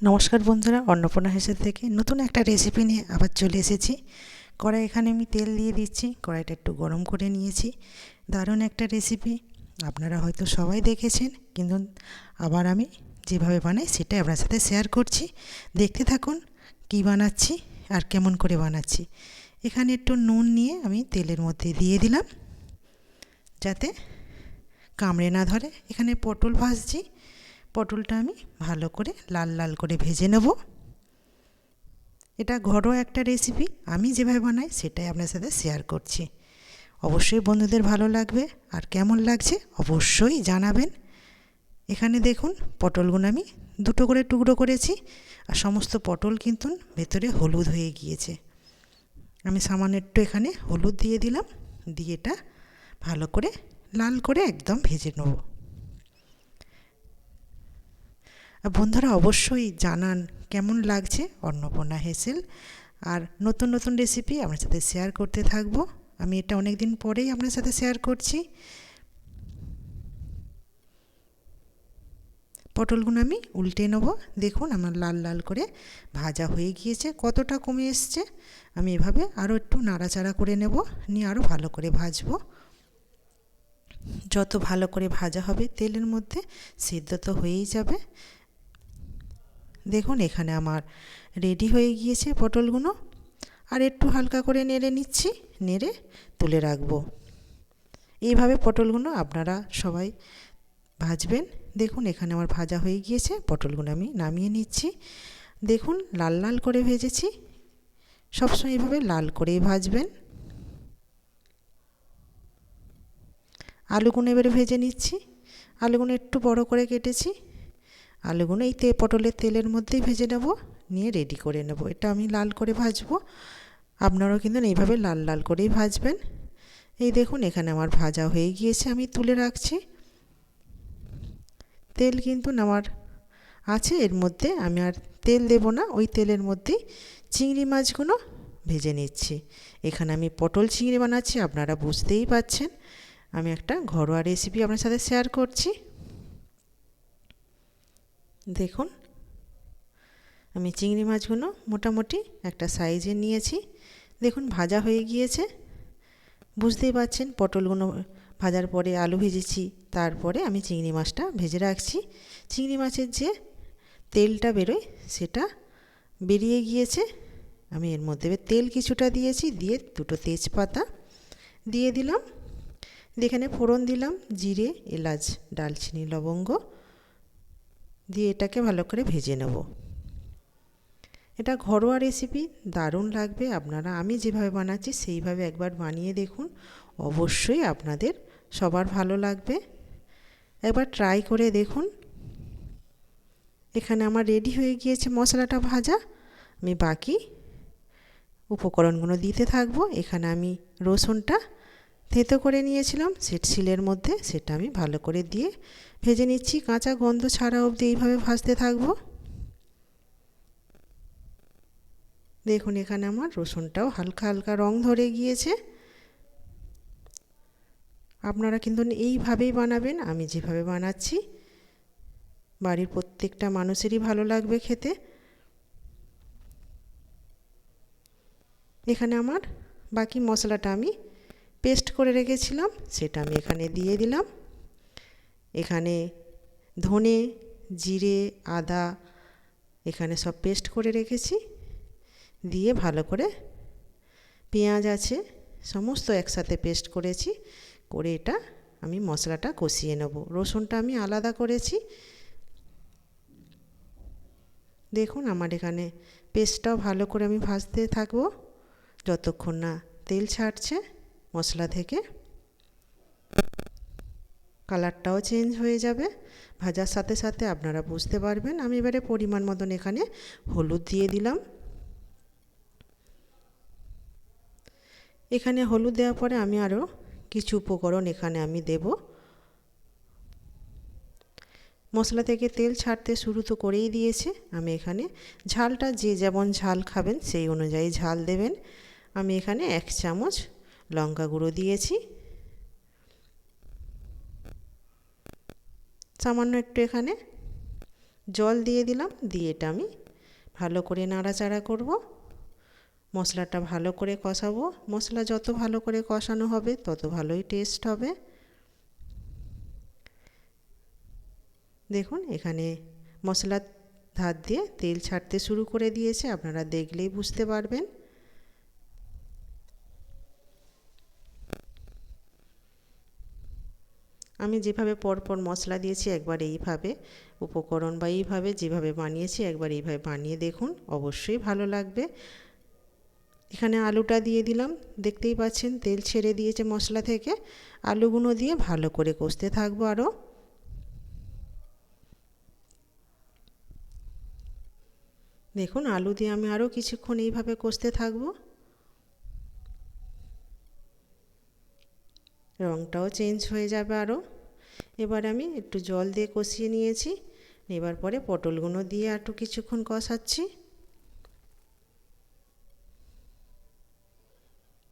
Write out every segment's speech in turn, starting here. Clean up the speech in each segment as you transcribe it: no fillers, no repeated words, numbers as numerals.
নমস্কার বন্ধুরা, অন্নপূর্ণা হেসেল থেকে নতুন একটা রেসিপি নিয়ে আবার চলে এসেছি। কড়াই এখানে আমি তেল দিয়ে দিচ্ছি। কড়াইটা একটু গরম করে নিয়েছি। দারুণ একটা রেসিপি, আপনারা হয়তো সবাই দেখেছেন, কিন্তু আবার আমি যেভাবে বানাই সেটাই আপনার সাথে শেয়ার করছি। দেখতে থাকুন কী বানাচ্ছি আর কেমন করে বানাচ্ছি। এখানে একটু নুন নিয়ে আমি তেলের মধ্যে দিয়ে দিলাম যাতে কামড়ে না ধরে। এখানে পটল ভাজছি। পটলটা আমি ভালো করে লাল লাল করে ভেজে নেব। এটা ঘরোয়া একটা রেসিপি, আমি যেভাবে বানাই সেটাই আপনার সাথে শেয়ার করছি। অবশ্যই বন্ধুদের ভালো লাগবে, আর কেমন লাগছে অবশ্যই জানাবেন। এখানে দেখুন পটলগুলো আমি দুটো করে টুকরো করেছি, আর সমস্ত পটল কিন্তু ভেতরে হলুদ হয়ে গিয়েছে। আমি সামান্য একটু এখানে হলুদ দিয়ে দিলাম, দিয়ে এটা ভালো করে লাল করে একদম ভেজে নেব। আর বন্ধুরা অবশ্যই জানান কেমন লাগছে অন্নপূর্ণা হেসেল, আর নতুন নতুন রেসিপি আপনার সাথে শেয়ার করতে থাকবো। আমি এটা অনেক দিন পরেই আপনার সাথে শেয়ার করছি। পটলগুলো আমি উল্টে নেব। দেখুন আমার লাল লাল করে ভাজা হয়ে গিয়েছে, কতটা কমে এসছে। আমি এভাবে আরও একটু নাড়াচাড়া করে নেব, নিয়ে আরও ভালো করে ভাজবো। যত ভালো করে ভাজা হবে তেলের মধ্যে, সিদ্ধ তো হয়েই যাবে। দেখুন এখানে আমার রেডি হয়ে গিয়েছে পটলগুলো। আর একটু হালকা করে নেড়ে নিচ্ছি, নেড়ে তুলে রাখবো। এইভাবে পটলগুলো আপনারা সবাই ভাজবেন। দেখুন এখানে আমার ভাজা হয়ে গিয়েছে, পটলগুলো আমি নামিয়ে নিচ্ছি। দেখুন লাল লাল করে ভেজেছি। সবসময় এইভাবে লাল করেই ভাজবেন। আলুগুলো এবারে ভেজে নিচ্ছি। আলুগুলো একটু বড় করে কেটেছি। আলুগুলো এই পটলের তেলের মধ্যেই ভেজে নেব, নিয়ে রেডি করে নেব। এটা আমি লাল করে ভাজবো, আপনারাও কিন্তু এইভাবে লাল লাল করেই ভাজবেন। এই দেখুন এখানে আমার ভাজা হয়ে গিয়েছে, আমি তুলে রাখছি। তেল কিন্তু আমার আছে এর মধ্যে, আমি আর তেল দেব না। ওই তেলের মধ্যেই চিংড়ি মাছগুলো ভেজে নিচ্ছি। এখানে আমি পটল চিংড়ি বানাচ্ছি, আপনারা বুঝতেই পাচ্ছেন। আমি একটা ঘরোয়া রেসিপি আপনার সাথে শেয়ার করছি। দেখুন আমি চিংড়ি মাছগুলো মোটামুটি একটা সাইজে নিয়েছি। দেখুন ভাজা হয়ে গিয়েছে, বুঝতেই পারছেন। পটলগুলো ভাজার পরে আলু ভেজেছি, তারপরে আমি চিংড়ি মাছটা ভেজে রাখছি। চিংড়ি মাছের যে তেলটা বেরোয় সেটা বেরিয়ে গিয়েছে। আমি এর মধ্যে তেল কিছুটা দিয়েছি, দিয়ে দুটো তেজপাতা দিয়ে দিলাম। এখানে ফোড়ন দিলাম জিরে, এলাচ, দারচিনি, লবঙ্গ দিয়ে এটাকে ভালো করে ভেজে নেব। এটা ঘরোয়া রেসিপি, দারুণ লাগবে। আপনারা আমি যেভাবে বানাচ্ছি সেইভাবে একবার বানিয়ে দেখুন, অবশ্যই আপনাদের সবার ভালো লাগবে। একবার ট্রাই করে দেখুন। এখানে আমার রেডি হয়ে গিয়েছে মশলাটা ভাজা। আমি বাকি উপকরণগুলো দিতে থাকবো। এখানে আমি রসুনটা থেঁতো করে নিয়েছিলাম শিলের মধ্যে, সেটা আমি ভালো করে দিয়ে ভেজে নিচ্ছি। কাঁচা গন্ধ ছাড়া অবধি এইভাবে ভাজতে থাকবো। দেখুন এখানে আমার রসুনটাও হালকা হালকা রং ধরে গিয়েছে। আপনারা কিন্তু এইভাবেই বানাবেন, আমি যেভাবে বানাচ্ছি। বাড়ির প্রত্যেকটা মানুষেরই ভালো লাগবে খেতে। এখানে আমার বাকি মশলাটা আমি পেস্ট করে রেখেছিলাম, সেটা আমি এখানে দিয়ে দিলাম। এখানে ধনে, জিরে, আদা এখানে সব পেস্ট করে রেখেছি, দিয়ে ভালো করে পেঁয়াজ আছে সমস্ত একসাথে পেস্ট করেছি, করে এটা আমি মশলাটা কষিয়ে নেব। রসুনটা আমি আলাদা করেছি। দেখুন আমার এখানে পেস্টটাও ভালো করে আমি ভাজতে থাকবো যতক্ষণ না তেল ছাড়ছে মশলা থেকে। কালারটাও চেঞ্জ হয়ে যাবে ভাজার সাথে সাথে, আপনারা বুঝতে পারবেন। আমি এবারে পরিমাণ মতন এখানে হলুদ দিয়ে দিলাম। এখানে হলুদ দেওয়ার পরে আমি আরও কিছু উপকরণ এখানে আমি দেব। মশলা থেকে তেল ছাড়তে শুরু তো করেই দিয়েছে। আমি এখানে ঝালটা যে যেমন ঝাল খাবেন সেই অনুযায়ী ঝাল দেবেন। আমি এখানে 1 চামচ লঙ্কা গুঁড়ো দিয়েছি, সামান্য একটু এখানে জল দিয়ে দিলাম, দিয়ে এটা আমি ভালো করে নাড়াচাড়া করব। মশলাটা ভালো করে কষাবো। মশলা যত ভালো করে কষানো হবে তত ভালোই টেস্ট হবে। দেখুন এখানে মশলার ধার দিয়ে তেল ছাড়তে শুরু করে দিয়েছে, আপনারা দেখলেই বুঝতে পারবেন। আমি যেভাবে পরপর মশলা দিয়েছি একবার এইভাবে উপকরণ বা এইভাবে যেভাবে বানিয়েছি একবার এইভাবে বানিয়ে দেখুন, অবশ্যই ভালো লাগবে। এখানে আলুটা দিয়ে দিলাম, দেখতেই পাচ্ছেন তেল ছেড়ে দিয়েছে মশলা থেকে। আলুগুলো দিয়ে ভালো করে কষতে থাকবো আরও। দেখুন আলু দিয়ে আমি আরও কিছুক্ষণ এইভাবে কষতে থাকবো। রঙটাও চেঞ্জ হয়ে যাবে আরও। এবার আমি একটু জল দিয়ে কষিয়ে নিয়েছি। এবার পরে পটলগুলো দিয়ে একটু কিছুক্ষণ কষাচ্ছি।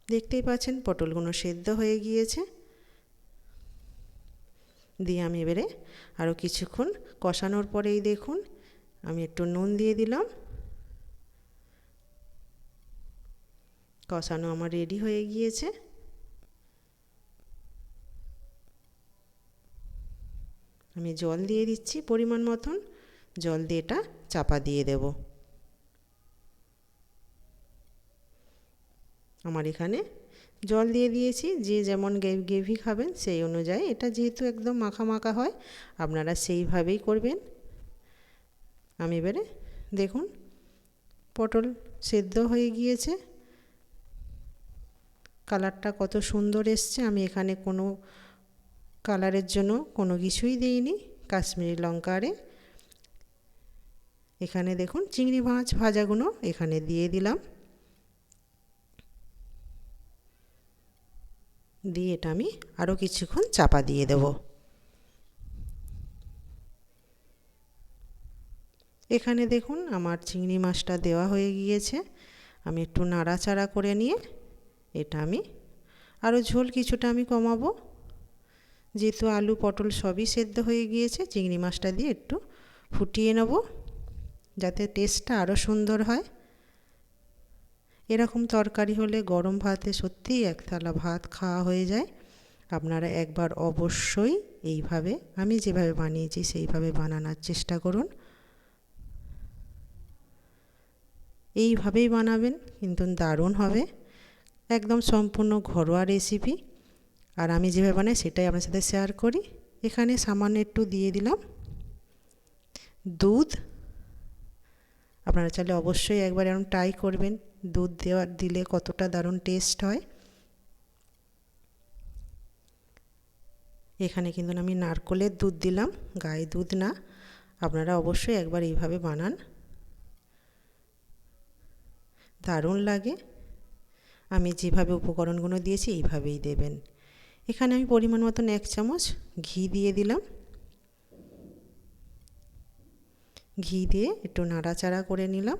দেখতেই পাচ্ছেন পটলগুলো সেদ্ধ হয়ে গিয়েছে। দিয়ে আমি এবারে আরও কিছুক্ষণ কষানোর পরেই দেখুন আমি একটু নুন দিয়ে দিলাম। কষানো আমার রেডি হয়ে গিয়েছে। আমি জল দিয়ে দিচ্ছি পরিমাণ মতন। জল দিয়ে এটা চাপা দিয়ে দেব। আমার এখানে জল দিয়ে দিয়েছি, যে যেমন গ্রেভি খাবেন সেই অনুযায়ী। এটা যেহেতু একদম মাখা মাখা হয় আপনারা সেইভাবেই করবেন। আমি এবারে দেখুন পটল সেদ্ধ হয়ে গিয়েছে, কালারটা কত সুন্দর এসছে। আমি এখানে কোনো কালারের জন্য কোনো কিছুই দিইনি, কাশ্মীরি লঙ্কারে। এখানে দেখুন চিংড়ি মাছ ভাজাগুলো এখানে দিয়ে দিলাম। দিয়ে এটা আমি আরও কিছুক্ষণ চাপা দিয়ে দেব। এখানে দেখুন আমার চিংড়ি মাছটা দেওয়া হয়ে গিয়েছে। আমি একটু নাড়াচাড়া করে নিয়ে এটা আমি আরও ঝোল কিছুটা আমি কমাবো। যেহেতু আলু পটল সবই সেদ্ধ হয়ে গিয়েছে, চিংড়ি মাছটা দিয়ে একটু ফুটিয়ে নেব যাতে টেস্টটা আরও সুন্দর হয়। এরকম তরকারি হলে গরম ভাতে সত্যিই এক থালা ভাত খাওয়া হয়ে যায়। আপনারা একবার অবশ্যই এইভাবে আমি যেভাবে বানিয়েছি সেইভাবে বানানোর চেষ্টা করুন। এইভাবেই বানাবেন, কিন্তু দারুণ হবে। একদম সম্পূর্ণ ঘরোয়া রেসিপি, আর আমি যেভাবে বানাই সেটাই আপনার সাথে শেয়ার করি। এখানে সামান্য একটু দিয়ে দিলাম দুধ। আপনারা চাইলে অবশ্যই একবার এরকম ট্রাই করবেন, দুধ দিলে কতটা দারুণ টেস্ট হয়। এখানে কিন্তু আমি নারকেলের দুধ দিলাম, গায়ে দুধ না। আপনারা অবশ্যই একবার এইভাবে বানান, দারুণ লাগে। আমি যেভাবে উপকরণগুলো দিয়েছি এইভাবেই দেবেন। এখানে আমি পরিমাণ মতন 1 চামচ ঘি দিয়ে দিলাম। ঘি দিয়ে একটু নাড়াচাড়া করে নিলাম।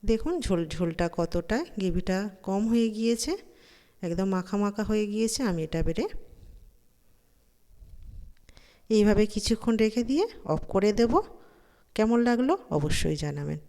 দেখুন ঝোলটা কতটা, গ্রেভিটা কম হয়ে গিয়েছে, একদম মাখা মাখা হয়ে গিয়েছে। আমি এটা বেড়ে এইভাবে কিছুক্ষণ রেখে দিয়ে অফ করে দেব। কেমন লাগলো অবশ্যই জানাবেন।